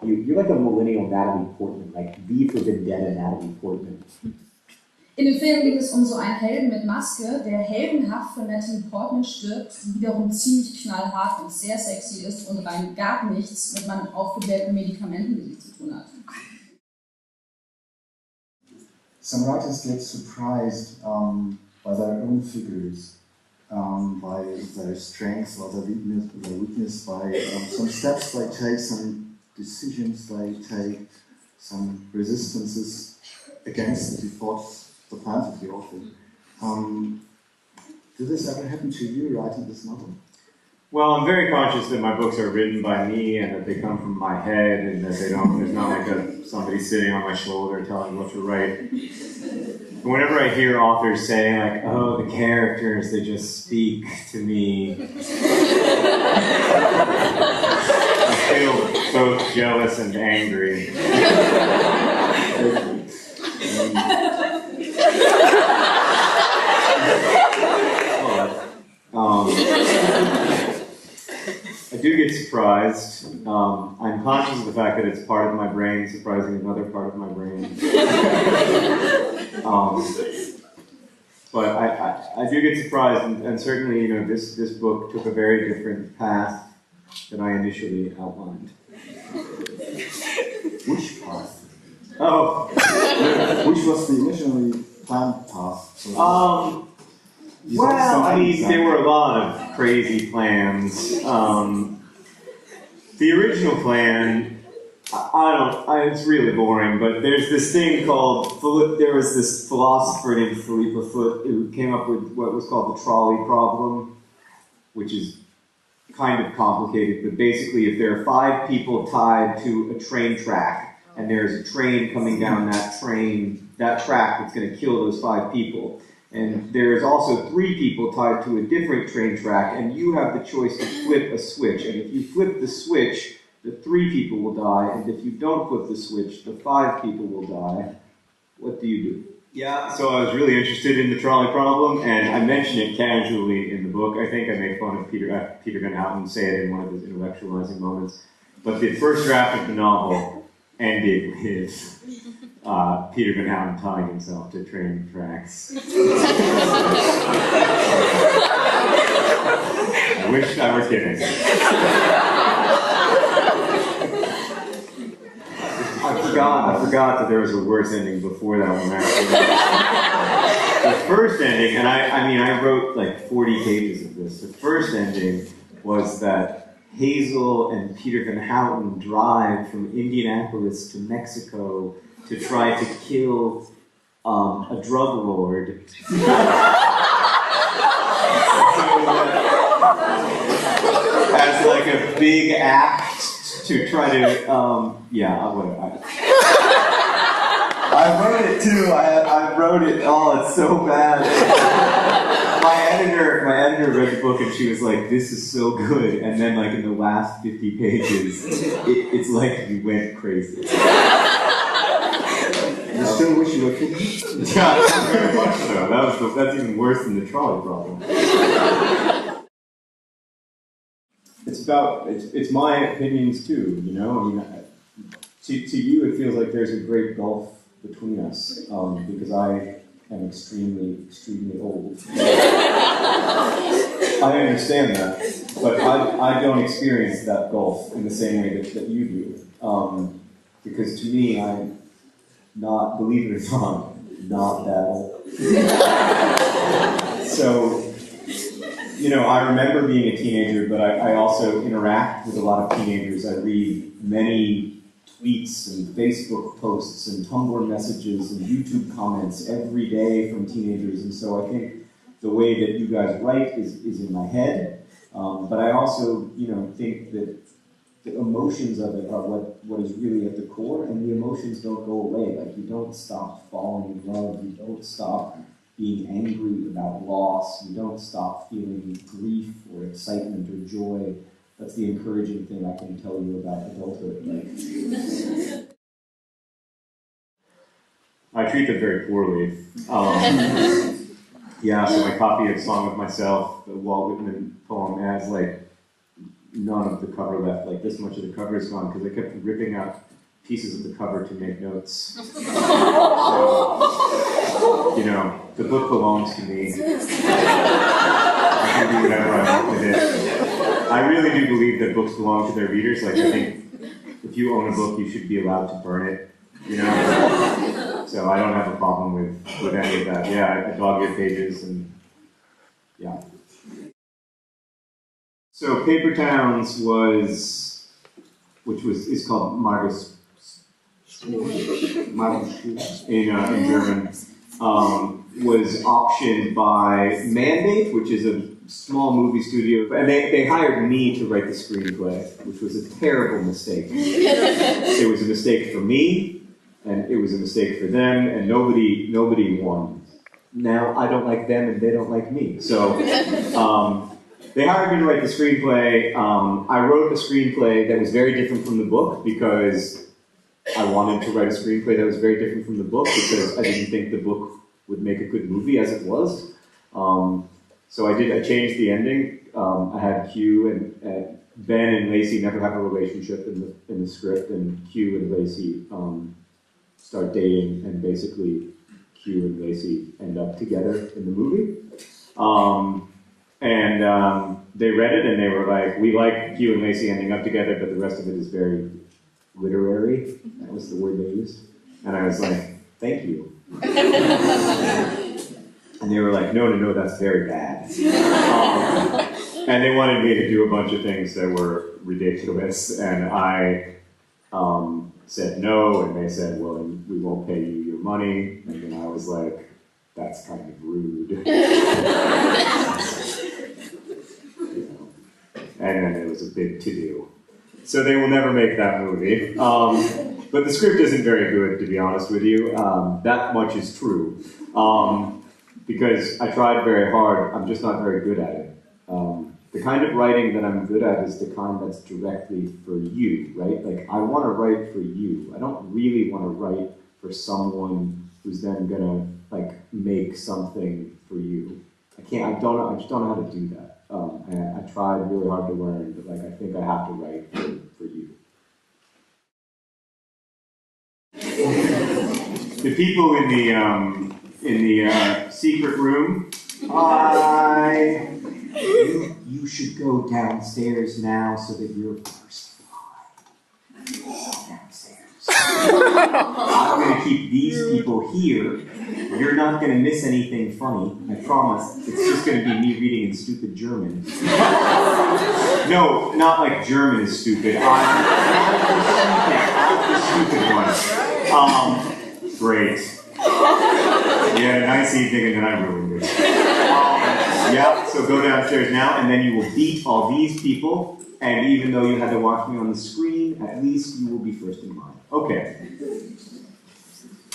You're like a millennial Natalie Portman, like V for Vendetta Natalie Portman. In dem Film geht es um so einen Helden mit Maske, der heldenhaft von Natalie Portman stirbt, die wiederum ziemlich knallhart und sehr sexy ist und rein gar nichts mit meinen aufgeblähten Medikamenten zu tun hat. Some writers get surprised by their own figures, by their strengths or their weakness, by some steps they take, some decisions they take, some resistances against the thoughts, the plans of the author. Did this ever happen to you writing this novel? Well, I'm very conscious that my books are written by me and that they come from my head and that they don't, there's not like somebody sitting on my shoulder telling me what to write. And whenever I hear authors say like, oh, the characters, they just speak to me, I feel both jealous and angry. I do get surprised. I'm conscious of the fact that it's part of my brain surprising another part of my brain. But I do get surprised, and certainly, you know, this book took a very different path than I initially outlined. Which path? Oh. Which was the initially planned path? Well, I mean, there were a lot of crazy plans. The original plan, it's really boring, but there's this thing called, there was this philosopher named Philippa Foot who came up with what was called the trolley problem, which is kind of complicated, but basically if there are 5 people tied to a train track, and there's a train coming down that track that's going to kill those 5 people, and there's also 3 people tied to a different train track, and you have the choice to flip a switch. And if you flip the switch, the 3 people will die, and if you don't flip the switch, the 5 people will die. What do you do? Yeah, so I was really interested in the trolley problem, and I mention it casually in the book. I think I make fun of Peter Van Houten, say it in one of his intellectualizing moments. But the first draft of the novel ended with Peter Van Houten tying himself to train tracks. I wish I were kidding. I forgot that there was a worse ending before that one, actually. The first ending, and I wrote like 40 pages of this. The first ending was that Hazel and Peter Van Houten drive from Indianapolis to Mexico to try to kill a drug lord. As like a big act to try to, I wrote it too. I wrote it. Oh, it's so bad. My editor read the book and she was like, "This is so good." And then, like in the last 50 pages, it's like you went crazy. You still wish you were kidding? Yeah, very much so. That's even worse than the trolley problem. It's my opinions too, you know? I mean, to you it feels like there's a great gulf between us, because I am extremely, extremely old. I understand that, but I don't experience that gulf in the same way that you do. Because to me, I'm not, believe it or not that old. So, you know, I remember being a teenager, but I also interact with a lot of teenagers. I read many tweets and Facebook posts and Tumblr messages and YouTube comments every day from teenagers, and so I think the way that you guys write is in my head, but I also, you know, think that the emotions of it are what is really at the core, and the emotions don't go away. Like, you don't stop falling in love, you don't stop being angry about loss, you don't stop feeling grief or excitement or joy. That's the encouraging thing I can tell you about adulthood. Like, I treat them very poorly. Yeah, so my copy of Song of Myself, the Walt Whitman poem, has like none of the cover left. Like this much of the cover is gone because I kept ripping out pieces of the cover to make notes. So, you know, the book belongs to me. I can do whatever I want with it. I really do believe that books belong to their readers. Like, I think if you own a book, you should be allowed to burn it, you know? So I don't have a problem with any of that. Yeah, I dog ear pages and, yeah. So Paper Towns is called Margus in German, was optioned by Mandate, which is a small movie studio, and they hired me to write the screenplay, which was a terrible mistake. It was a mistake for me, and it was a mistake for them, and nobody won. Now I don't like them, and they don't like me. So they hired me to write the screenplay. I wrote a screenplay that was very different from the book because I wanted to write a screenplay that was very different from the book because I didn't think the book would make a good movie as it was. So I changed the ending. I had Q and Ben and Lacey never have a relationship in the script, and Q and Lacey start dating, and basically Q and Lacey end up together in the movie. They read it and they were like, we like Q and Lacey ending up together, but the rest of it is very literary. That was the word they used. And I was like, thank you. And they were like, no, that's very bad. And they wanted me to do a bunch of things that were ridiculous, and I said no, and they said, well, we won't pay you your money. And then I was like, that's kind of rude. And then there was a big to-do. So they will never make that movie. But the script isn't very good, to be honest with you. That much is true. Because I tried very hard, I'm just not very good at it. The kind of writing that I'm good at is the kind that's directly for you, right? Like, I want to write for you. I don't really want to write for someone who's then gonna, like, make something for you. I just don't know how to do that. And I tried really hard to learn, but like I think I have to write for you. The people in the secret room. You should go downstairs now so that you're first downstairs. I'm going to keep these people here. You're not going to miss anything funny, I promise. It's just going to be me reading in stupid German. No, not like German is stupid. I'm the stupid one. Great. Yeah, nice evening, and then I ruined it. Yeah, so go downstairs now, and then you will beat all these people, and even though you had to watch me on the screen, at least you will be first in line. Okay.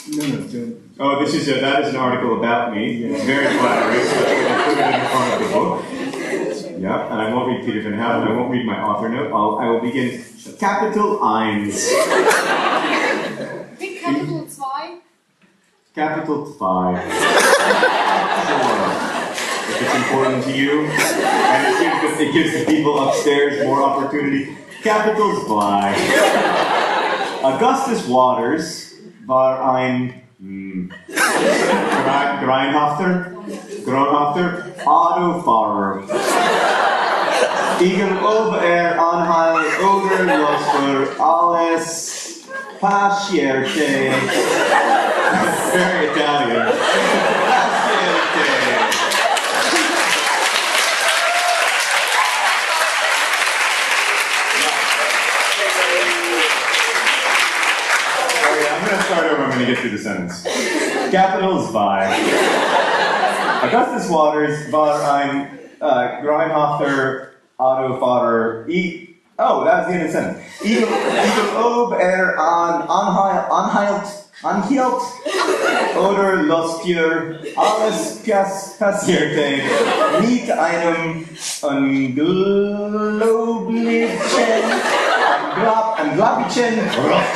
No, Oh, that is an article about me. It's very flattering. So I put it in front of the book. Yeah, and I won't read Peter Van Houten. I won't read my author note. I will begin. Capital Eins. Capital 2. Capital 5. Sure. If it's important to you, and it gives the people upstairs more opportunity. Capital 5. Augustus Waters war ein Groenhafter Autofahrer. Igen ob Anhalt oder los für alles passierte. Very Italian. Passierte. I'm going to start over. I'm going to get through the sentence. Capitals by Augustus Waters war ein Groenhafter Autofahrer. Oh, that was the end of the sentence. Eagle ob anhielt oder los für alles passierte mit einem unglaublichen Rock.